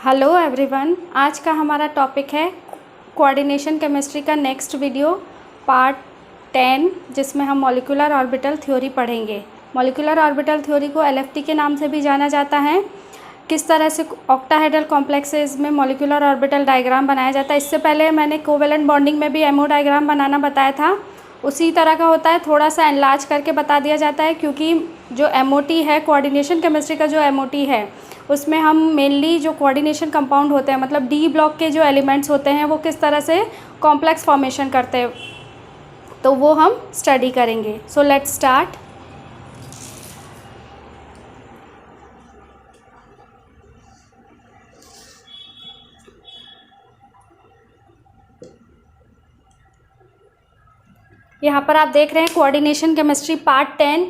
Hello everyone, आज का हमारा टॉपिक है कोऑर्डिनेशन केमिस्ट्री का नेक्स्ट वीडियो पार्ट 10, जिसमें हम मॉलिक्यूलर ऑर्बिटल थ्योरी पढ़ेंगे। मॉलिक्यूलर ऑर्बिटल थ्योरी को एलएफटी के नाम से भी जाना जाता है। किस तरह से ऑक्टाहेड्रल कॉम्प्लेक्सेस में मॉलिक्यूलर ऑर्बिटल डायग्राम बनाया जाता है। इससे पहले मैंने कोवेलेंट बॉन्डिंग में भी एमओ डायग्राम बनाना बताया था, उसी तरह का होता है, थोड़ा सा एनलार्ज करके बता दिया जाता है, क्योंकि जो एमओटी है, कोऑर्डिनेशन केमिस्ट्री का जो एमओटी है, उसमें हम मेनली जो कोऑर्डिनेशन कंपाउंड होते हैं, मतलब डी ब्लॉक के जो एलिमेंट्स होते हैं, वो किस तरह से कॉम्प्लेक्स फॉर्मेशन करते हैं, तो वो हम स्टडी करेंगे। So let's start. यहाँ पर आप देख रहे हैं coordination chemistry part 10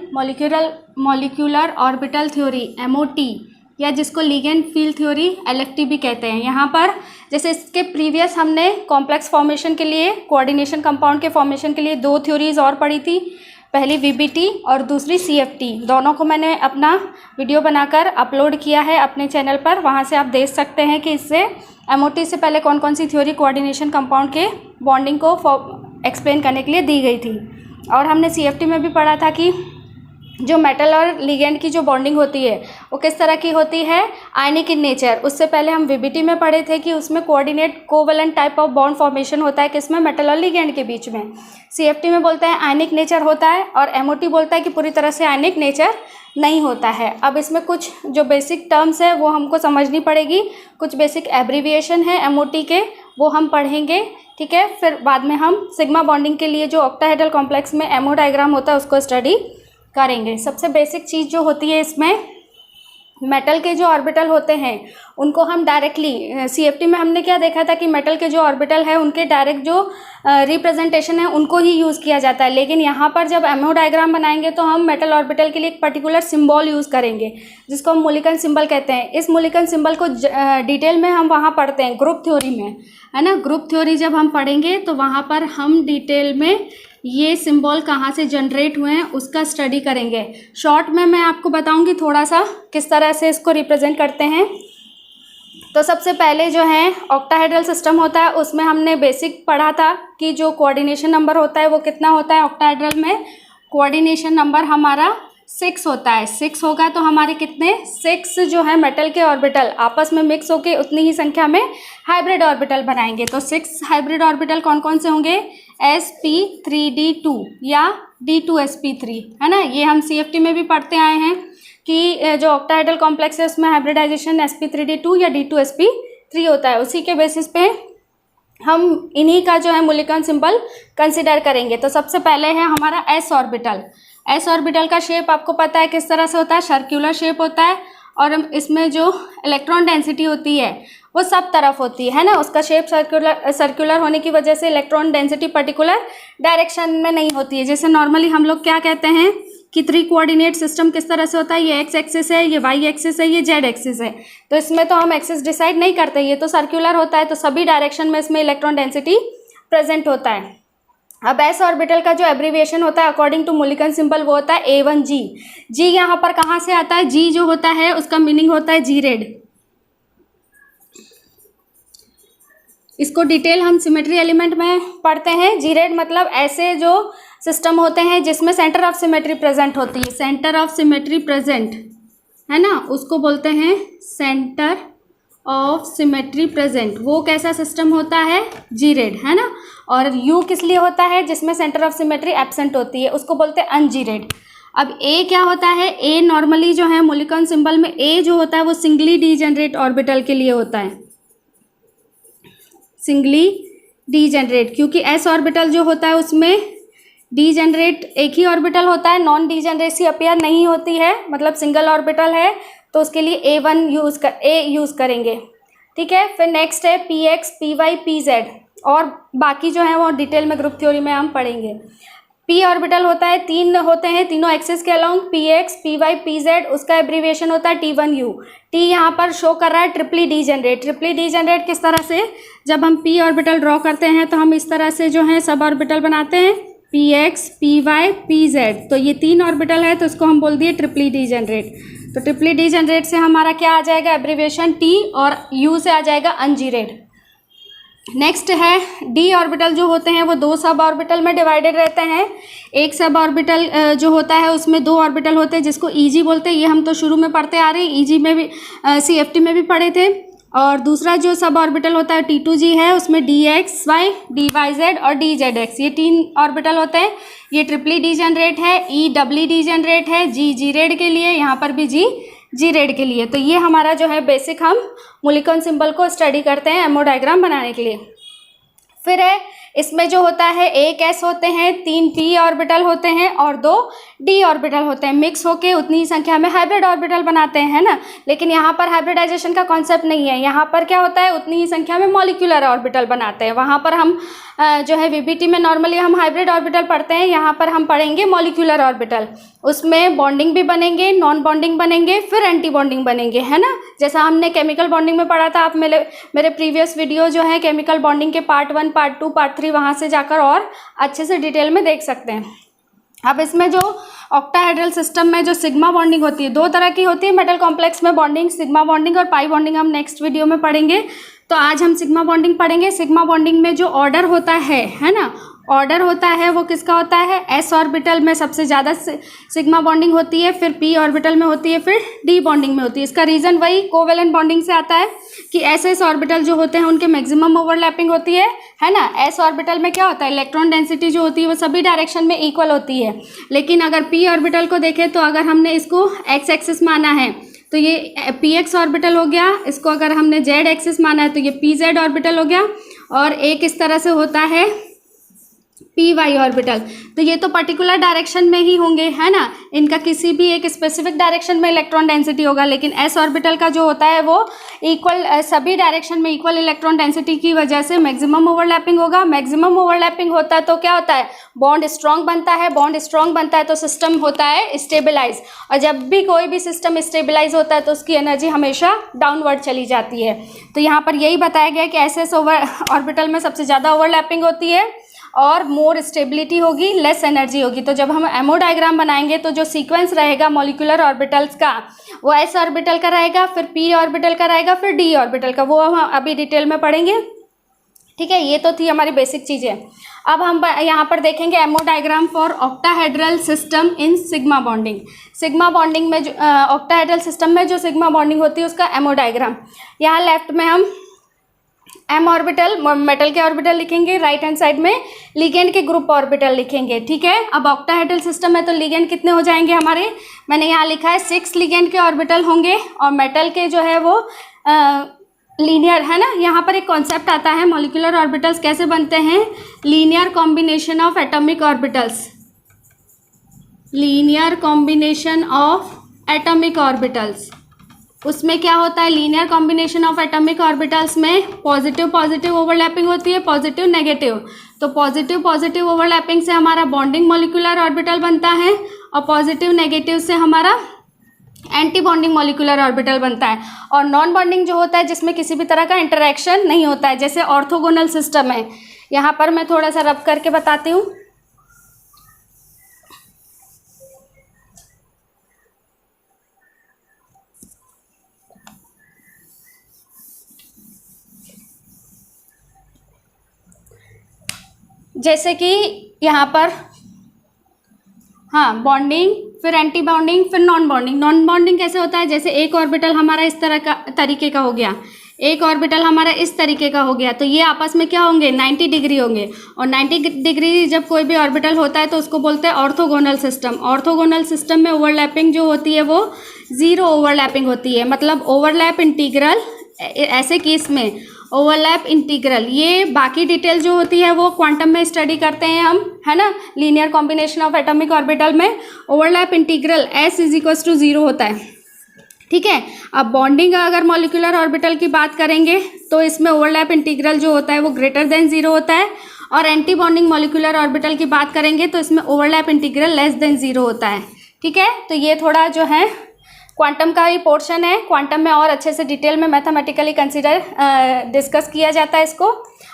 molecular orbital theory MOT, या जिसको लिगेंड फील्ड थ्योरी एलएफटी भी कहते हैं। यहाँ पर जैसे इसके प्रीवियस हमने कॉम्प्लेक्स फॉर्मेशन के लिए, कोऑर्डिनेशन कंपाउंड के फॉर्मेशन के लिए दो थ्योरीज और पढ़ी थी, पहली वीबीटी और दूसरी सीएफटी। दोनों को मैंने अपना वीडियो बनाकर अपलोड किया है अपने चैनल पर, वहाँ से आप देख सकते हैं कि इससे एमओटी से पहले कौन कौन सी थ्योरी कोऑर्डिनेशन कंपाउंड के बॉन्डिंग को एक्सप्लेन करने के लिए दी गई थी। और हमने सीएफटी में भी पढ़ा था कि जो मेटल और लिगेंड की जो बॉन्डिंग होती है वो किस तरह की होती है, आयनिक इन नेचर। उससे पहले हम वीबीटी में पढ़े थे कि उसमें coordinate covalent type of bond formation होता है, किसमें, मेटल और लिगेंड के बीच में। सीएफटी में बोलते हैं आयनिक नेचर होता है, और एमओटी बोलता है कि पूरी तरह से आयनिक नेचर नहीं होता है। अब इसमें कुछ जो बेसिक टर्म्स है वो हमको समझनी पड़ेगी, कुछ बेसिक एब्रीविएशन है एमओटी के, वो हम पढ़ेंगे, ठीक है। फिर बाद में हम सिग्मा बॉन्डिंग के लिए जो ऑक्टाहेड्रल कॉम्प्लेक्स में एमओ डायग्राम होता है उसको स्टडी करेंगे। सबसे बेसिक चीज़ जो होती है इसमें, मेटल के जो ऑर्बिटल होते हैं उनको हम डायरेक्टली, सीएफटी में हमने क्या देखा था कि मेटल के जो ऑर्बिटल है उनके डायरेक्ट जो रिप्रेजेंटेशन है उनको ही यूज़ किया जाता है। लेकिन यहाँ पर जब एमओ डायग्राम बनाएंगे तो हम मेटल ऑर्बिटल के लिए एक पर्टिकुलर सिंबल यूज़ करेंगे, जिसको हम मूलिकन सिंबल कहते हैं। इस मूलिकन सिंबल को डिटेल में हम वहाँ पढ़ते हैं ग्रुप थ्योरी में, है ना। ग्रुप थ्योरी जब हम पढ़ेंगे तो वहाँ पर हम डिटेल में ये सिंबल कहाँ से जनरेट हुए हैं उसका स्टडी करेंगे। शॉर्ट में मैं आपको बताऊंगी थोड़ा सा किस तरह से इसको रिप्रेजेंट करते हैं। तो सबसे पहले जो है ऑक्टाहेड्रल सिस्टम होता है, उसमें हमने बेसिक पढ़ा था कि जो कोऑर्डिनेशन नंबर होता है वो कितना होता है। ऑक्टाहेड्रल में कोऑर्डिनेशन नंबर हमारा 6 होता है। 6 होगा तो हमारे कितने, 6 जो है मेटल के ऑर्बिटल आपस में मिक्स होके उतनी ही संख्या में हाइब्रिड ऑर्बिटल बनाएंगे। तो 6 हाइब्रिड ऑर्बिटल कौन कौन से होंगे, sp3d2 या d2sp3, है ना। ये हम सीएफटी में भी पढ़ते आए हैं कि जो ऑक्टाहेड्रल कॉम्प्लेक्स है उसमें हाइब्रिडाइजेशन sp3d2 या d2sp3 होता है। उसी के बेसिस पे हम इन्हीं का जो है मूलिकन सिंबल कंसिडर करेंगे। तो सबसे पहले है हमारा s ऑर्बिटल। s ऑर्बिटल का शेप आपको पता है किस तरह से होता है, सर्कुलर शेप होता है, और इसमें जो इलेक्ट्रॉन डेंसिटी होती है वो सब तरफ होती है ना। उसका शेप सर्कुलर होने की वजह से इलेक्ट्रॉन डेंसिटी पर्टिकुलर डायरेक्शन में नहीं होती है। जैसे नॉर्मली हम लोग क्या कहते हैं कि 3 कोऑर्डिनेट सिस्टम किस तरह से होता है, ये एक्स एक्सिस है, ये वाई एक्सिस है, ये जेड एक्सिस है। तो इसमें तो हम एक्सिस डिसाइड नहीं करते, ये तो सर्कुलर होता है, तो सभी डायरेक्शन में इसमें इलेक्ट्रॉन डेंसिटी प्रेजेंट होता है। अब एस ऑर्बिटल का जो एब्रीविएशन होता है अकॉर्डिंग टू मूलिकन सिंबल वो होता है A1G। जी यहाँ पर कहाँ से आता है, जी जो होता है उसका मीनिंग होता है जी रेड। इसको डिटेल हम सिमेट्री एलिमेंट में पढ़ते हैं। जी रेड मतलब ऐसे जो सिस्टम होते हैं जिसमें सेंटर ऑफ सिमेट्री प्रेजेंट होती है, सेंटर ऑफ सिमेट्री प्रेजेंट, है ना, उसको बोलते हैं सेंटर ऑफ सिमेट्री प्रेजेंट। वो कैसा सिस्टम होता है, जी रेड, है ना। और यू किस लिए होता है, जिसमें सेंटर ऑफ सिमेट्री एब्सेंट होती है, उसको बोलते हैं अनजी रेड। अब ए क्या होता है, ए नॉर्मली जो है मूलिकन सिंबल में ए जो होता है वो सिंगली डीजेनरेट ऑर्बिटल के लिए होता है, सिंगली डीजेनरेट, क्योंकि एस ऑर्बिटल जो होता है उसमें डीजेनरेट एक ही ऑर्बिटल होता है, नॉन डीजेनरेसी अपीयर नहीं होती है, मतलब सिंगल ऑर्बिटल है, तो उसके लिए A1 यूज़ करेंगे, ठीक है। फिर नेक्स्ट है px py pz, और बाकी जो है वो डिटेल में ग्रुप थ्योरी में हम पढ़ेंगे। p ऑर्बिटल होता है, 3 होते हैं तीनों एक्सिस के अलोंग, px py pz, उसका एब्रीविएशन होता है t1u। t यहाँ पर शो कर रहा है ट्रिपली डीजेनरेट। ट्रिपली डीजेनरेट किस तरह से, जब हम p ऑर्बिटल ड्रॉ करते हैं तो हम इस तरह से जो है सब ऑर्बिटल बनाते हैं, px py pz। तो ये 3 ऑर्बिटल है तो इसको हम बोल दिए ट्रिपली डीजेनरेट। तो ट्रिपली डीजेनरेट से हमारा क्या आ जाएगा, एब्रीविएशन टी, और यू से आ जाएगा अनजीरेड। नेक्स्ट है डी ऑर्बिटल जो होते हैं वो 2 सब ऑर्बिटल में डिवाइडेड रहते हैं। एक सब ऑर्बिटल जो होता है उसमें 2 ऑर्बिटल होते हैं जिसको ईजी बोलते हैं, ये हम तो शुरू में पढ़ते आ रहे हैं, ईजी में भी सीएफटी में भी पढ़े थे। और दूसरा जो सब ऑर्बिटल होता है T2G है, उसमें DXY, DYZ और DZX, ये 3 ऑर्बिटल होते हैं। ये ट्रिपली डीजेनरेट है, E डबली डीजेनरेट है, G जीरेड के लिए, यहाँ पर भी G जीरेड के लिए। तो ये हमारा जो है बेसिक हम मोलिक्यूलर सिंबल को स्टडी करते हैं एमओ डायग्राम बनाने के लिए। फिर है इसमें जो होता है 1 s होते हैं, 3 p ऑर्बिटल होते हैं और 2 d ऑर्बिटल होते हैं। मिक्स होके उतनी ही संख्या में हाइब्रिड ऑर्बिटल बनाते हैं, है ना। लेकिन यहाँ पर हाइब्रिडाइजेशन का कॉन्सेप्ट नहीं है, यहाँ पर क्या होता है उतनी ही संख्या में मॉलिक्यूलर ऑर्बिटल बनाते हैं। वहाँ पर हम जो है वीबीटी में नॉर्मली हम हाइब्रिड ऑर्बिटल पढ़ते हैं, यहाँ पर हम पढ़ेंगे मॉलिक्यूलर ऑर्बिटल। उसमें बॉन्डिंग भी बनेंगे, नॉन बॉन्डिंग बनेंगे, फिर एंटी बॉन्डिंग बनेंगे, है ना। जैसा हमने केमिकल बॉन्डिंग में पढ़ा था, आप मेरे प्रीवियस वीडियो जो है केमिकल बॉन्डिंग के पार्ट 1, पार्ट 2, पार्ट 3 वहाँ से जाकर और अच्छे से डिटेल में देख सकते हैं। अब इसमें जो ऑक्टाहेड्रल सिस्टम में जो सिग्मा बॉन्डिंग होती है, 2 तरह की होती है मेटल कॉम्प्लेक्स में बॉन्डिंग, सिग्मा बॉन्डिंग और पाई बॉन्डिंग हम नेक्स्ट वीडियो में पढ़ेंगे। तो आज हम सिग्मा बॉन्डिंग पढ़ेंगे। सिग्मा बॉन्डिंग में जो ऑर्डर होता है ना, ऑर्डर होता है वो किसका होता है, एस ऑर्बिटल में सबसे ज़्यादा सिग्मा बॉन्डिंग होती है, फिर पी ऑर्बिटल में होती है, फिर डी बॉन्डिंग में होती है। इसका रीज़न वही कोवेलेंट बॉन्डिंग से आता है कि एस ऑर्बिटल जो होते हैं उनके मैक्सिमम ओवरलैपिंग होती है ना। एस ऑर्बिटल में क्या होता है, इलेक्ट्रॉन डेंसिटी जो होती है वो सभी डायरेक्शन में इक्वल होती है। लेकिन अगर पी ऑर्बिटल को देखें तो अगर हमने इसको एक्स एक्सिस माना है तो ये पी एक्स ऑर्बिटल हो गया, इसको अगर हमने जेड एक्सिस माना है तो ये पी जेड ऑर्बिटल हो गया, और एक इस तरह से होता है पी वाई ऑर्बिटल। तो ये तो पर्टिकुलर डायरेक्शन में ही होंगे, है ना, इनका किसी भी एक स्पेसिफिक डायरेक्शन में इलेक्ट्रॉन डेंसिटी होगा। लेकिन एस ऑर्बिटल का जो होता है वो इक्वल, सभी डायरेक्शन में इक्वल इलेक्ट्रॉन डेंसिटी की वजह से मैक्सिमम ओवरलैपिंग होगा। मैक्सिमम ओवरलैपिंग होता है तो क्या होता है, बॉन्ड स्ट्रॉन्ग बनता है। बॉन्ड स्ट्रॉन्ग बनता है तो सिस्टम होता है स्टेबलाइज, और जब भी कोई भी सिस्टम स्टेबलाइज होता है तो उसकी एनर्जी हमेशा डाउनवर्ड चली जाती है। तो यहाँ पर यही बताया गया कि एस ऑर्बिटल में सबसे ज़्यादा ओवरलैपिंग होती है और मोर स्टेबिलिटी होगी, लेस एनर्जी होगी। तो जब हम एमओ डायग्राम बनाएंगे तो जो सीक्वेंस रहेगा मॉलिक्यूलर ऑर्बिटल्स का वो एस ऑर्बिटल का रहेगा, फिर पी ऑर्बिटल का रहेगा, फिर डी ऑर्बिटल का, वो हम अभी डिटेल में पढ़ेंगे। ठीक है, ये तो थी हमारी बेसिक चीज़ें। अब हम यहाँ पर देखेंगे ammo diagram for octahedral system in sigma bonding. Sigma bonding में जो ऑक्टाहेड्रल सिस्टम में जो सिग्मा बॉन्डिंग होती है उसका एमओ डायग्राम। यहाँ लेफ्ट में हम एम ऑर्बिटल मेटल के ऑर्बिटल लिखेंगे, राइट हैंड साइड में लिगेंड के ग्रुप ऑर्बिटल लिखेंगे। ठीक है, अब ऑक्टाहेड्रल सिस्टम है तो लिगेंड कितने हो जाएंगे हमारे, मैंने यहाँ लिखा है 6 लिगेंड के ऑर्बिटल होंगे, और मेटल के जो है वो लीनियर, है ना। यहाँ पर एक कॉन्सेप्ट आता है मॉलिक्यूलर ऑर्बिटल्स कैसे बनते हैं, linear combination of atomic orbitals, linear combination of atomic orbitals. उसमें क्या होता है, linear combination of atomic orbitals में पॉजिटिव पॉजिटिव ओवरलैपिंग होती है, पॉजिटिव नेगेटिव। तो पॉजिटिव पॉजिटिव ओवरलैपिंग से हमारा बॉन्डिंग मॉलिक्यूलर ऑर्बिटल बनता है, और पॉजिटिव नेगेटिव से हमारा एंटी बॉन्डिंग मॉलिक्यूलर ऑर्बिटल बनता है। और नॉन बॉन्डिंग जो होता है जिसमें किसी भी तरह का इंटरेक्शन नहीं होता है, जैसे ऑर्थोगोनल सिस्टम है। यहाँ पर मैं थोड़ा सा रब करके बताती हूँ। जैसे कि यहाँ पर हाँ बॉन्डिंग, फिर एंटी बॉन्डिंग, फिर नॉन बॉन्डिंग। नॉन बॉन्डिंग कैसे होता है, जैसे एक ऑर्बिटल हमारा इस तरह का तरीके का हो गया, एक ऑर्बिटल हमारा इस तरीके का हो गया, तो ये आपस में क्या होंगे, 90 डिग्री होंगे। और 90 डिग्री जब कोई भी ऑर्बिटल होता है तो उसको बोलते हैं ऑर्थोगोनल सिस्टम। ऑर्थोगोनल सिस्टम में ओवरलैपिंग जो होती है वो 0 ओवरलैपिंग होती है, मतलब ओवरलैप इंटीग्रल। ऐसे केस में ओवरलैप इंटीग्रल, ये बाकी डिटेल जो होती है वो क्वांटम में स्टडी करते हैं हम, है ना। Linear combination of atomic orbital में ओवरलैप इंटीग्रल S = 0 होता है। ठीक है, अब बॉन्डिंग अगर मॉलिक्यूलर ऑर्बिटल की बात करेंगे तो इसमें ओवरलैप इंटीग्रल जो होता है वो >0 होता है, और एंटी बॉन्डिंग मॉलिक्यूलर ऑर्बिटल की बात करेंगे तो इसमें ओवरलैप इंटीग्रल <0 होता है। ठीक है, तो ये थोड़ा जो है क्वांटम का ही पोर्शन है। क्वांटम में और अच्छे से डिटेल में मैथमेटिकली डिस्कस किया जाता है इसको।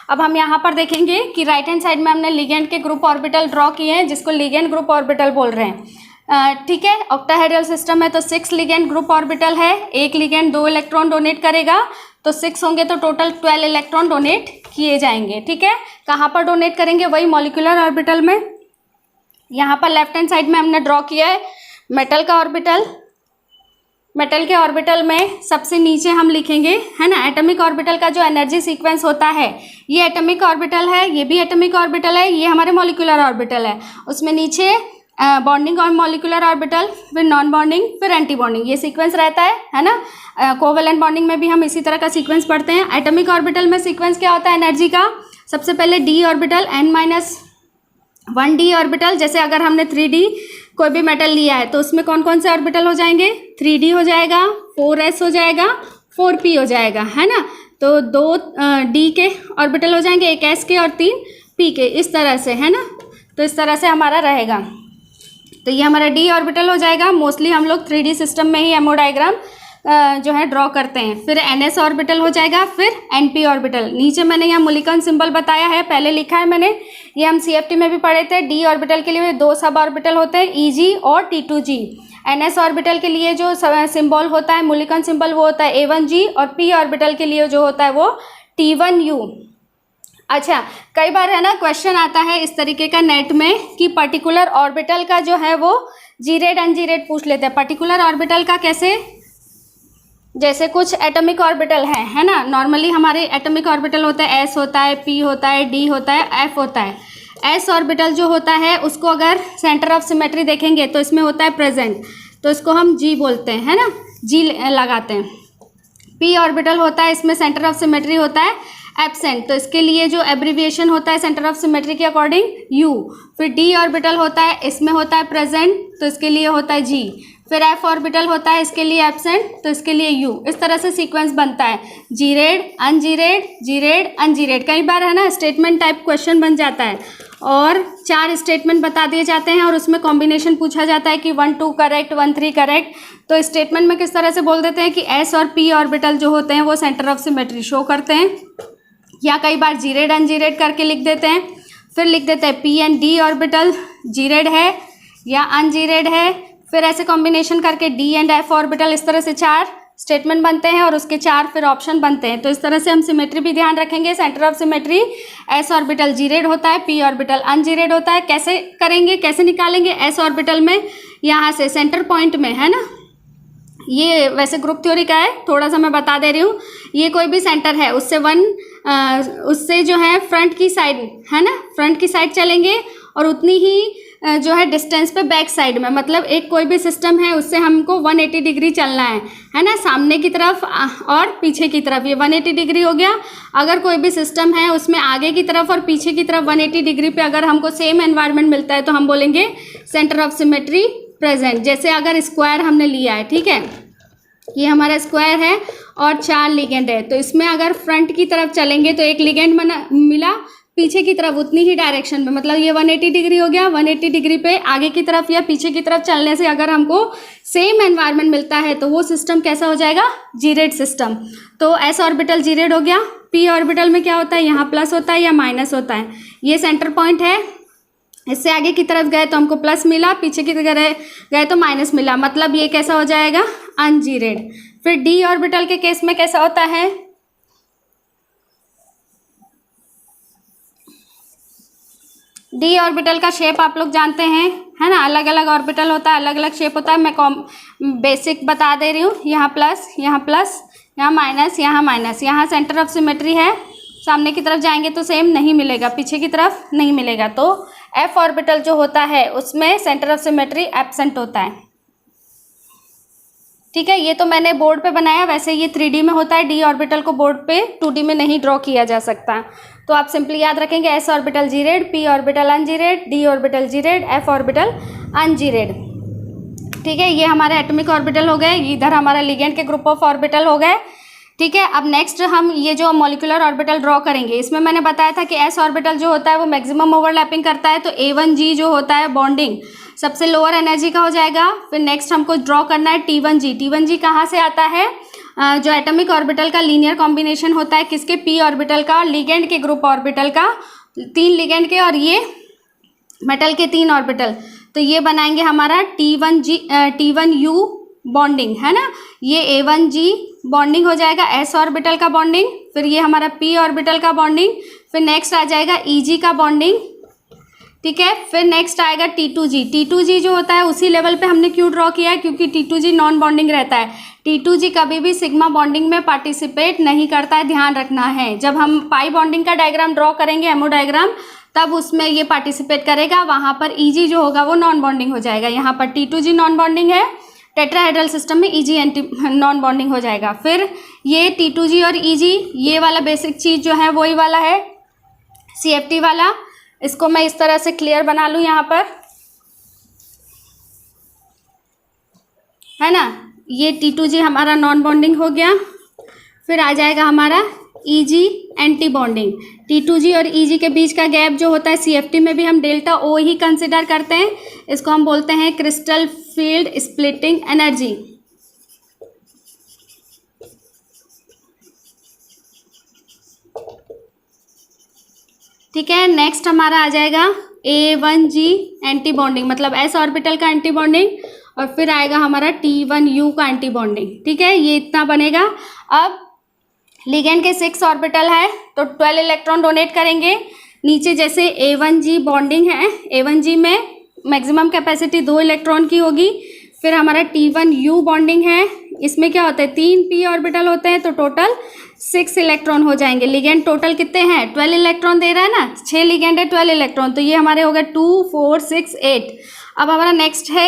अब हम यहाँ पर देखेंगे कि राइट हैंड साइड में हमने लिगेंड के ग्रुप ऑर्बिटल ड्रॉ किए हैं, जिसको लिगेंड ग्रुप ऑर्बिटल बोल रहे हैं। ठीक है, ऑक्टाहेड्रल सिस्टम है तो 6 लिगेंड ग्रुप ऑर्बिटल है, एक लिगेंड 2 इलेक्ट्रॉन डोनेट करेगा तो 6 होंगे तो टोटल 12 इलेक्ट्रॉन डोनेट किए जाएंगे। ठीक है, कहाँ पर डोनेट करेंगे, वही मॉलिक्यूलर ऑर्बिटल में। यहाँ पर लेफ्ट हैंड साइड में हमने ड्रॉ किया है मेटल का ऑर्बिटल। मेटल के ऑर्बिटल में सबसे नीचे हम लिखेंगे, है ना, एटॉमिक ऑर्बिटल का जो एनर्जी सीक्वेंस होता है, ये एटॉमिक ऑर्बिटल है, ये भी एटॉमिक ऑर्बिटल है, ये हमारे मॉलिक्यूलर ऑर्बिटल है। उसमें नीचे बॉन्डिंग और मॉलिक्यूलर ऑर्बिटल, फिर नॉन बॉन्डिंग, फिर एंटी बॉन्डिंग, ये सीक्वेंस रहता है ना। कोवेलेंट बॉन्डिंग में भी हम इसी तरह का सीक्वेंस पढ़ते हैं। एटॉमिक ऑर्बिटल में सीक्वेंस क्या होता है एनर्जी का, सबसे पहले D orbital, n-1 D orbital. जैसे अगर हमने 3D कोई भी मेटल लिया है तो उसमें कौन कौन से ऑर्बिटल हो जाएंगे, 3D हो जाएगा, 4s हो जाएगा, 4p हो जाएगा, है ना। तो 2 D के ऑर्बिटल हो जाएंगे, एक s के और 3 p के, इस तरह से, है ना। तो इस तरह से हमारा रहेगा। तो ये हमारा D ऑर्बिटल हो जाएगा। मोस्टली हम लोग 3D सिस्टम में ही एमओ डायग्राम जो है ड्रॉ करते हैं। फिर NS ऑर्बिटल हो जाएगा, फिर NP ऑर्बिटल। नीचे मैंने यहाँ मोलिकन सिंबल बताया है, पहले लिखा है मैंने, ये हम CFT में भी पढ़े थे। D ऑर्बिटल के लिए 2 सब ऑर्बिटल होते हैं, EG और T2G। NS ऑर्बिटल के लिए जो सिंबल होता है मोलिकन सिंबल वो होता है A1G, और P ऑर्बिटल के लिए जो होता है वो T1U। अच्छा, कई बार है ना क्वेश्चन आता है इस तरीके का नेट में कि पर्टिकुलर ऑर्बिटल का जो है वो जी रेड अनजी रेड पूछ लेते हैं। पर्टिकुलर ऑर्बिटल का कैसे, जैसे कुछ एटॉमिक ऑर्बिटल है ना। नॉर्मली हमारे एटॉमिक ऑर्बिटल होता है S होता है, P होता है, D होता है, F होता है। S ऑर्बिटल जो होता है उसको अगर सेंटर ऑफ सिमेट्री देखेंगे तो इसमें होता है प्रेजेंट, तो इसको हम G बोलते हैं, है ना, G लगाते हैं। P ऑर्बिटल होता है, इसमें सेंटर ऑफ सिमेट्री होता है एब्सेंट, तो इसके लिए जो एब्रीविएशन होता है सेंटर ऑफ सिमेट्री के अकॉर्डिंग U। फिर D ऑर्बिटल होता है, इसमें होता है प्रेजेंट, तो इसके लिए होता है G। फिर F ऑर्बिटल होता है, इसके लिए एब्सेंट, तो इसके लिए U। इस तरह से सीक्वेंस बनता है, जी रेड अनजी रेड, जी रेड अनजी रेड। कई बार है ना स्टेटमेंट टाइप क्वेश्चन बन जाता है और 4 स्टेटमेंट बता दिए जाते हैं और उसमें कॉम्बिनेशन पूछा जाता है कि 1 2 करेक्ट, 1 3 करेक्ट। तो स्टेटमेंट में किस तरह से बोल देते हैं कि S और P ऑर्बिटल जो होते हैं वो सेंटर ऑफ सिमेट्री शो करते हैं, या कई बार जी रेड अनजी रेड करके लिख देते हैं। फिर लिख देते हैं P एंड D ऑर्बिटल जी रेड है या अनजी रेड है। फिर ऐसे कॉम्बिनेशन करके D एंड F ऑर्बिटल, इस तरह से 4 स्टेटमेंट बनते हैं और उसके 4 फिर ऑप्शन बनते हैं। तो इस तरह से हम सिमेट्री भी ध्यान रखेंगे। Centre of symmetry S orbital जी रेड होता है, P ऑर्बिटल अनजी रेड होता है। कैसे करेंगे, कैसे निकालेंगे, S ऑर्बिटल में यहाँ से सेंटर पॉइंट में, है ना, ये वैसे ग्रुप थ्योरी का है, थोड़ा सा मैं बता दे रही हूँ। ये कोई भी सेंटर है, उससे जो है फ्रंट की साइड, है ना, फ्रंट की साइड चलेंगे और उतनी ही जो है डिस्टेंस पे बैक साइड में, मतलब एक कोई भी सिस्टम है उससे हमको 180 डिग्री चलना है ना, सामने की तरफ और पीछे की तरफ, ये 180 डिग्री हो गया। अगर कोई भी सिस्टम है उसमें आगे की तरफ और पीछे की तरफ 180 डिग्री पे अगर हमको सेम एनवायरनमेंट मिलता है तो हम बोलेंगे सेंटर ऑफ सिमेट्री प्रेजेंट। जैसे अगर स्क्वायर हमने लिया है, ठीक है, ये हमारा स्क्वायर है और 4 लिगेंड है, तो इसमें अगर फ्रंट की तरफ चलेंगे तो एक लिगेंड मिला, पीछे की तरफ उतनी ही डायरेक्शन में, मतलब ये 180 डिग्री हो गया। 180 डिग्री पे आगे की तरफ या पीछे की तरफ चलने से अगर हमको सेम एनवायरनमेंट मिलता है तो वो सिस्टम कैसा हो जाएगा, जी रेड सिस्टम। तो S ऑर्बिटल जी रेड हो गया। P ऑर्बिटल में क्या होता है, यहाँ प्लस होता है या माइनस होता है, ये सेंटर पॉइंट है, इससे आगे की तरफ गए तो हमको प्लस मिला, पीछे की तरफ गए तो माइनस मिला, मतलब ये कैसा हो जाएगा, अनजी रेड। फिर D ऑर्बिटल के केस में कैसा होता है, D ऑर्बिटल का शेप आप लोग जानते हैं, है ना, अलग अलग ऑर्बिटल होता है, अलग अलग शेप होता है। मैं बेसिक बता दे रही हूँ, यहाँ प्लस, यहाँ प्लस, यहाँ माइनस, यहाँ माइनस, यहाँ सेंटर ऑफ सिमेट्री है, सामने की तरफ जाएंगे तो सेम नहीं मिलेगा, पीछे की तरफ नहीं मिलेगा। तो F ऑर्बिटल जो होता है उसमें सेंटर ऑफ सिमेट्री एब्सेंट होता है, ठीक है। ये तो मैंने बोर्ड पे बनाया, वैसे ये 3D में होता है। D ऑर्बिटल को बोर्ड पे 2D में नहीं ड्रॉ किया जा सकता, तो आप सिंपली याद रखेंगे S ऑर्बिटल जी red, P orbital ungerade, D orbital जी red, F orbital ungerade, ठीक है। ये हमारे एटॉमिक ऑर्बिटल हो गए, इधर हमारा लिगेंड के ग्रुप ऑफ ऑर्बिटल हो गए, ठीक है। अब नेक्स्ट हम ये जो मॉलिक्यूलर ऑर्बिटल ड्रॉ करेंगे, इसमें मैंने बताया था कि S ऑर्बिटल जो होता है वो मैक्सिमम ओवरलैपिंग करता है, तो A1G जो होता है बॉन्डिंग सबसे लोअर एनर्जी का हो जाएगा। फिर नेक्स्ट हमको ड्रॉ करना है T1G। T1G कहाँ से आता है, जो एटॉमिक ऑर्बिटल का लीनियर कॉम्बिनेशन होता है, किसके, P ऑर्बिटल का और लिगेंड के ग्रुप ऑर्बिटल का, 3 लिगेंड के और ये मेटल के 3 ऑर्बिटल। तो ये बनाएंगे हमारा T1U बॉन्डिंग, है ना। ये A1G बॉन्डिंग हो जाएगा, S ऑर्बिटल का बॉन्डिंग, फिर ये हमारा P ऑर्बिटल का बॉन्डिंग, फिर नेक्स्ट आ जाएगा EG का बॉन्डिंग, ठीक है। फिर नेक्स्ट आएगा T2G। T2G जो होता है उसी लेवल पे हमने क्यों ड्रॉ किया है, क्योंकि T2G नॉन बॉन्डिंग रहता है। T2G कभी भी सिग्मा बॉन्डिंग में पार्टिसिपेट नहीं करता है, ध्यान रखना है। जब हम पाई बॉन्डिंग का डायग्राम ड्रॉ करेंगे, एमओ डायग्राम, तब उसमें ये पार्टिसिपेट करेगा, वहाँ पर EG जो होगा वो नॉन बॉन्डिंग हो जाएगा। यहाँ पर T2G नॉन बॉन्डिंग है, टेट्राहेड्रल सिस्टम में EG एंटी नॉन बॉन्डिंग हो जाएगा। फिर ये T2G और EG, ये वाला बेसिक चीज़ जो है वही वाला है CFT वाला। इसको मैं इस तरह से क्लियर बना लूँ यहाँ पर, है ना। ये T2G हमारा नॉन बॉन्डिंग हो गया। फिर आ जाएगा हमारा EG एंटी बॉन्डिंग। T2G और EG के बीच का गैप जो होता है CFT में भी हम डेल्टा O ही कंसिडर करते हैं। इसको हम बोलते हैं क्रिस्टल फील्ड स्प्लिटिंग एनर्जी। ठीक है, नेक्स्ट हमारा आ जाएगा A1G एंटी बॉन्डिंग, मतलब S ऑर्बिटल का एंटी बॉन्डिंग, और फिर आएगा हमारा T1U का एंटी बॉन्डिंग। ठीक है, ये इतना बनेगा। अब लिगेंड के 6 ऑर्बिटल है तो 12 इलेक्ट्रॉन डोनेट करेंगे। नीचे जैसे A1G बॉन्डिंग है, A1G में मैक्सिमम कैपेसिटी 2 इलेक्ट्रॉन की होगी। फिर हमारा T1U बॉन्डिंग है, इसमें क्या होता है 3 p ऑर्बिटल होते हैं, तो टोटल 6 इलेक्ट्रॉन हो जाएंगे। लिगेंड टोटल कितने हैं, 12 इलेक्ट्रॉन दे रहा है ना, 6 लिगेंड है 12 इलेक्ट्रॉन, तो ये हमारे हो गए 2 4 6 8। अब हमारा नेक्स्ट है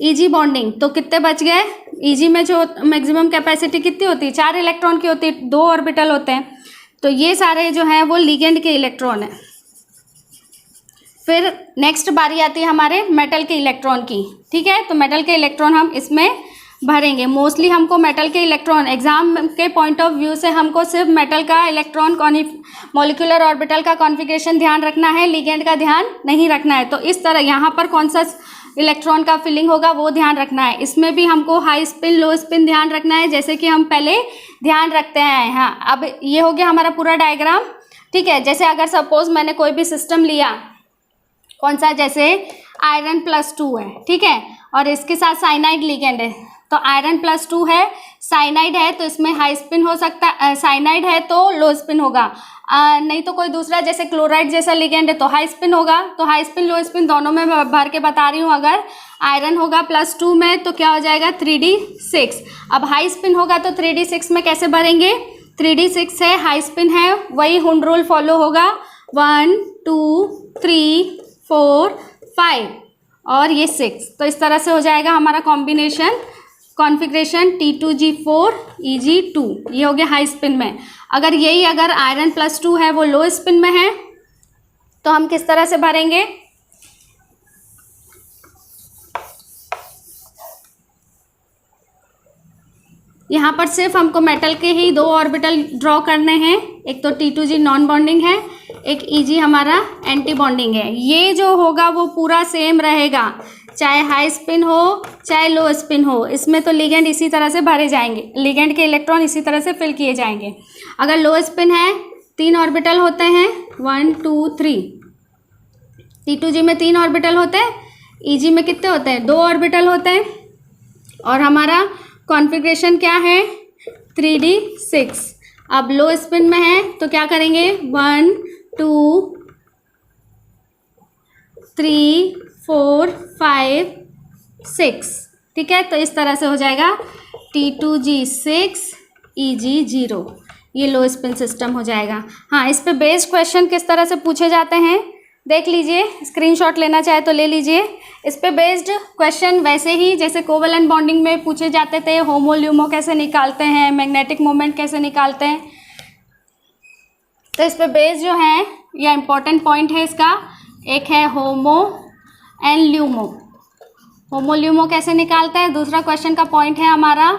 EG बॉन्डिंग, तो कितने बच गए। EG में जो मैक्सिमम कैपेसिटी कितनी होती है, 4 इलेक्ट्रॉन की होती है, 2 ऑर्बिटल होते हैं, तो ये सारे जो हैं वो लिगेंड के इलेक्ट्रॉन हैं। फिर नेक्स्ट बारी आती है हमारे मेटल के इलेक्ट्रॉन की। ठीक है, तो मेटल के इलेक्ट्रॉन हम इसमें भरेंगे। मोस्टली हमको मेटल के इलेक्ट्रॉन एग्जाम के पॉइंट ऑफ व्यू से हमको सिर्फ मेटल का इलेक्ट्रॉन मॉलिक्यूलर ऑर्बिटल का कॉन्फ़िगरेशन ध्यान रखना है, लिगेंड का ध्यान नहीं रखना है। तो इस तरह यहाँ पर कौन सा इलेक्ट्रॉन का फिलिंग होगा वो ध्यान रखना है। इसमें भी हमको हाई स्पिन लो स्पिन ध्यान रखना है, जैसे कि हम पहले ध्यान रखते हैं। हाँ, अब ये हो गया हमारा पूरा डायग्राम। ठीक है, जैसे अगर सपोज मैंने कोई भी सिस्टम लिया, कौन सा, जैसे आयरन +2 है, ठीक है, और इसके साथ साइनाइड लिगेंड है, तो आयरन +2 है, साइनाइड है, तो इसमें हाई स्पिन हो सकता है, साइनाइड है तो लो स्पिन होगा, नहीं तो कोई दूसरा जैसे क्लोराइड जैसा लिगेंड है तो हाई स्पिन होगा। तो हाई स्पिन लो स्पिन दोनों में भर के बता रही हूँ। अगर आयरन होगा +2 में तो क्या हो जाएगा 3d6। अब हाई स्पिन होगा तो 3d6 में कैसे भरेंगे, 3d6 है, हाई स्पिन है, वही हुंड रूल फॉलो होगा, 1 2 3 4 5 और ये 6। तो इस तरह से हो जाएगा हमारा कॉम्बिनेशन कॉन्फ़िगरेशन T2G4 EG2, ये हो गया हाई स्पिन में। अगर आयरन +2 है वो लो स्पिन में है तो हम किस तरह से भरेंगे, यहाँ पर सिर्फ हमको मेटल के ही 2 ऑर्बिटल ड्रॉ करने हैं। एक तो T2G नॉन बॉन्डिंग है, एक EG हमारा एंटी बॉन्डिंग है। ये जो होगा वो पूरा सेम रहेगा, चाहे हाई स्पिन हो चाहे लो स्पिन हो, इसमें तो लिगेंड इसी तरह से भरे जाएंगे, लिगेंड के इलेक्ट्रॉन इसी तरह से फिल किए जाएंगे। अगर लो स्पिन है 3 ऑर्बिटल होते हैं, 1 2 3, T2G में 3 ऑर्बिटल होते हैं, EG में कितने होते हैं 2 ऑर्बिटल होते हैं, और हमारा कॉन्फ़िगरेशन क्या है 3d6। अब लो स्पिन में है तो क्या करेंगे 1 2 3 4 5 6। ठीक है, तो इस तरह से हो जाएगा T2G6 EG0, ये लो स्पिन सिस्टम हो जाएगा। हाँ, इस पे बेस्ड क्वेश्चन किस तरह से पूछे जाते हैं देख लीजिए, स्क्रीनशॉट लेना चाहे तो ले लीजिए। इस पे बेस्ड क्वेश्चन वैसे ही जैसे कोवेलेंट बॉन्डिंग में पूछे जाते थे, होमो ल्यूमो कैसे निकालते हैं, मैग्नेटिक मोमेंट कैसे निकालते हैं, तो इस पे बेस्ड जो है या इम्पोर्टेंट पॉइंट है इसका, एक है होमो एंड ल्यूमो। होमो ल्यूमो कैसे निकालते हैं, दूसरा क्वेश्चन का पॉइंट है हमारा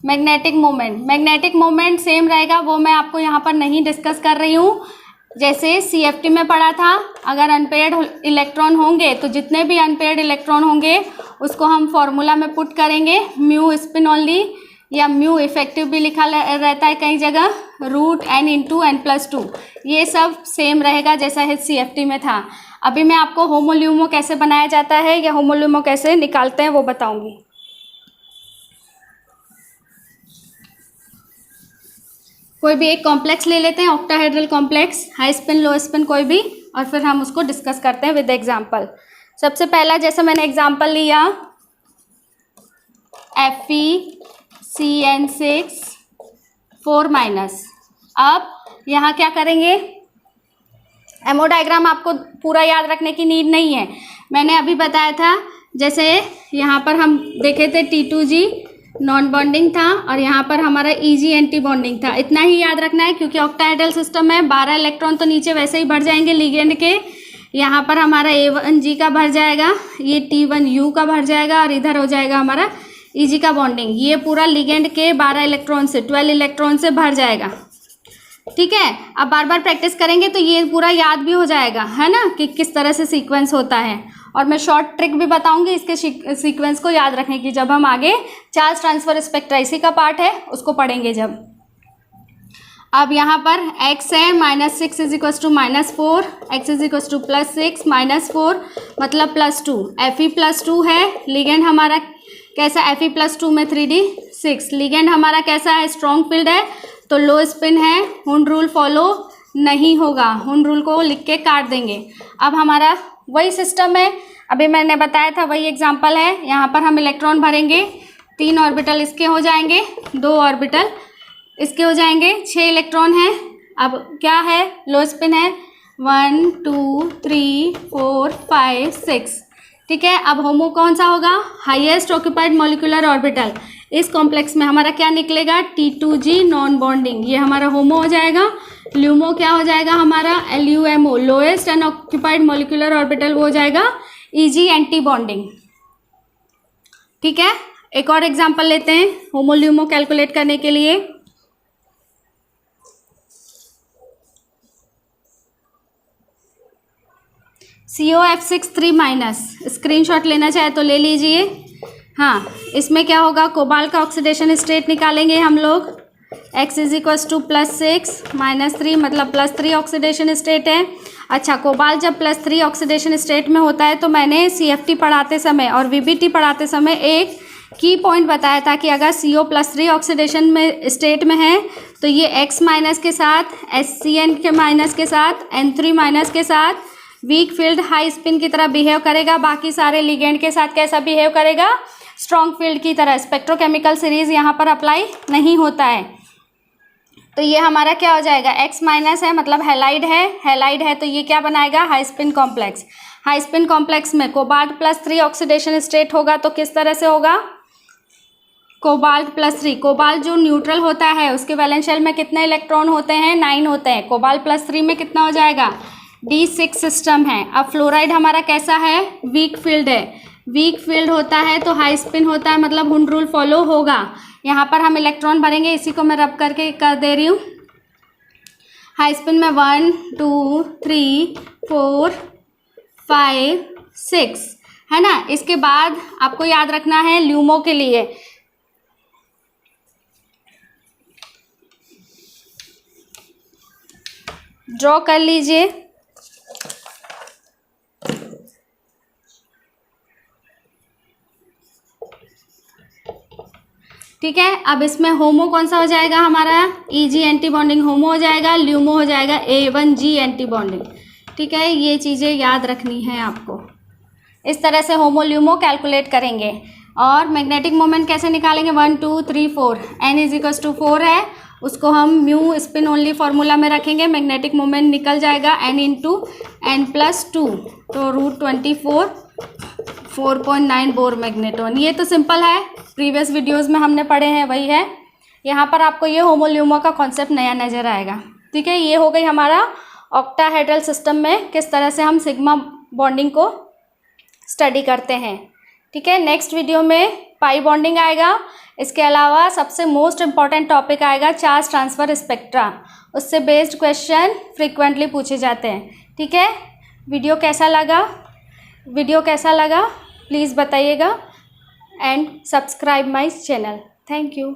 magnetic moment. Magnetic moment same रहेगा, वो मैं आपको यहाँ पर नहीं डिस्कस कर रही हूँ। जैसे CFT में पढ़ा था, अगर अनपेयर्ड इलेक्ट्रॉन होंगे तो जितने भी अनपेयर्ड इलेक्ट्रॉन होंगे उसको हम फॉर्मूला में पुट करेंगे, म्यू स्पिन ओनली या म्यू इफेक्टिव भी लिखा रहता है कई जगह, √n × n + 2, ये सब सेम रहेगा जैसा है CFT में था। अभी मैं आपको होमोल्यूमो कैसे बनाया जाता है या होमोल्यूमो कैसे निकालते हैं वो बताऊंगी। कोई भी एक कॉम्प्लेक्स ले लेते हैं, ऑक्टाहेड्रल कॉम्प्लेक्स, हाई स्पिन लो स्पिन कोई भी, और फिर हम उसको डिस्कस करते हैं विद एग्जांपल। सबसे पहला जैसे मैंने एग्जांपल लिया FeCN6 4-। अब यहाँ क्या करेंगे, एमओ डायग्राम आपको पूरा याद रखने की नीड नहीं है, मैंने अभी बताया था। जैसे यहाँ पर हम देखे थे T2G नॉन बॉन्डिंग था और यहाँ पर हमारा EG एंटी बॉन्डिंग था। इतना ही याद रखना है क्योंकि ऑक्टाहेड्रल सिस्टम है, 12 इलेक्ट्रॉन तो नीचे वैसे ही भर जाएंगे लिगेंड के। यहाँ पर हमारा A1G का भर जाएगा, ये T1U का भर जाएगा और इधर हो जाएगा हमारा EG का बॉन्डिंग। ये पूरा लिगेंड के 12 इलेक्ट्रॉन से 12 इलेक्ट्रॉन से भर जाएगा। ठीक है, अब बार बार प्रैक्टिस करेंगे तो ये पूरा याद भी हो जाएगा, है ना, कि किस तरह से सीक्वेंस होता है। और मैं शॉर्ट ट्रिक भी बताऊंगी इसके सीक्वेंस को याद रखने की, जब हम आगे चार्ज ट्रांसफर स्पेक्ट्रा इसी का पार्ट है उसको पढ़ेंगे जब। अब यहाँ पर x है -6 = -4, x = +6 -4 मतलब +2, Fe+2 है। लिगेंड हमारा कैसा, Fe+2 में 3d6। लिगेंड हमारा कैसा है, स्ट्रॉन्ग फील्ड है तो लो स्पिन है, हुंड रूल फॉलो नहीं होगा, हुंड रूल को लिख के काट देंगे। अब हमारा वही सिस्टम है, अभी मैंने बताया था वही एग्जांपल है। यहाँ पर हम इलेक्ट्रॉन भरेंगे, 3 ऑर्बिटल इसके हो जाएंगे, 2 ऑर्बिटल इसके हो जाएंगे, 6 इलेक्ट्रॉन हैं। अब क्या है, लो स्पिन है, 1 2 3 4 5 6। ठीक है, अब होमो कौन सा होगा, हाईएस्ट ऑक्यूपाइड मॉलिक्यूलर ऑर्बिटल। इस कॉम्प्लेक्स में हमारा क्या निकलेगा, T2G नॉन बॉन्डिंग, ये हमारा होमो हो जाएगा। ल्यूमो क्या हो जाएगा हमारा, LUMO lowest unoccupied molecular orbital, वो हो जाएगा EG एंटी बॉन्डिंग। ठीक है, एक और एग्जांपल लेते हैं होमोल्यूमो कैलकुलेट करने के लिए। COF6 3-, स्क्रीनशॉट लेना चाहे तो ले लीजिए। हाँ, इसमें क्या होगा, कोबाल्ट का ऑक्सीडेशन स्टेट निकालेंगे हम लोग। x = +6 -3 मतलब +3 ऑक्सीडेशन स्टेट है। अच्छा, कोबाल्ट जब +3 ऑक्सीडेशन स्टेट में होता है तो मैंने CFT पढ़ाते समय और VBT पढ़ाते समय एक की पॉइंट बताया था कि अगर CO +3 ऑक्सीडेशन में स्टेट में है तो ये X- के साथ, HCN के माइनस के साथ, N3- के साथ वीक फील्ड हाई स्पिन की तरह बिहेव करेगा। बाकी सारे लिगेंड के साथ कैसा बिहेव करेगा, स्ट्रॉन्ग फील्ड की तरह। स्पेक्ट्रोकेमिकल सीरीज यहाँ पर अप्लाई नहीं होता है। तो ये हमारा क्या हो जाएगा, X- है मतलब हैलाइड है, हैलाइड है तो ये क्या बनाएगा, high spin complex. High spin complex में कोबाल्ट +3 ऑक्सीडेशन स्टेट होगा तो किस तरह से होगा, कोबाल्ट +3। कोबाल्ट जो न्यूट्रल होता है उसके वैलेंस शेल में कितने इलेक्ट्रॉन होते हैं, 9 होते हैं। कोबाल्ट +3 में कितना हो जाएगा, D6 सिस्टम है। अब फ्लोराइड हमारा कैसा है, वीक फील्ड है। वीक फील्ड होता है तो हाई स्पिन होता है मतलब हुंड रूल फॉलो होगा। यहाँ पर हम इलेक्ट्रॉन भरेंगे, इसी को मैं रब करके कर दे रही हूँ। हाई स्पिन में 1 2 3 4 5 6 है ना। इसके बाद आपको याद रखना है ल्यूमो के लिए, ड्रॉ कर लीजिए। ठीक है, अब इसमें होमो कौन सा हो जाएगा हमारा, EG एंटी बॉन्डिंग होमो हो जाएगा, ल्यूमो हो जाएगा A1G एंटी बॉन्डिंग। ठीक है, ये चीज़ें याद रखनी है आपको। इस तरह से होमो ल्यूमो कैलकुलेट करेंगे। और मैग्नेटिक मोमेंट कैसे निकालेंगे, 1 2 3 4, N = 4 है, उसको हम म्यू स्पिन ओनली फार्मूला में रखेंगे, मैग्नेटिक मोमेंट निकल जाएगा N × N+2 तो √24 4.9 बोर मैग्नेटॉन। ये तो सिंपल है, प्रीवियस वीडियोस में हमने पढ़े हैं वही है। यहाँ पर आपको ये होमोल्यूमो का कॉन्सेप्ट नया नज़र आएगा। ठीक है, ये हो गई हमारा ऑक्टाहेड्रल सिस्टम में किस तरह से हम सिग्मा बॉन्डिंग को स्टडी करते हैं। ठीक है, नेक्स्ट वीडियो में पाई बॉन्डिंग आएगा। इसके अलावा सबसे मोस्ट इम्पॉर्टेंट टॉपिक आएगा चार्ज ट्रांसफ़र स्पेक्ट्रा, उससे बेस्ड क्वेश्चन फ्रिक्वेंटली पूछे जाते हैं। ठीक है, वीडियो कैसा लगा प्लीज़ बताइएगा and subscribe my channel. Thank you.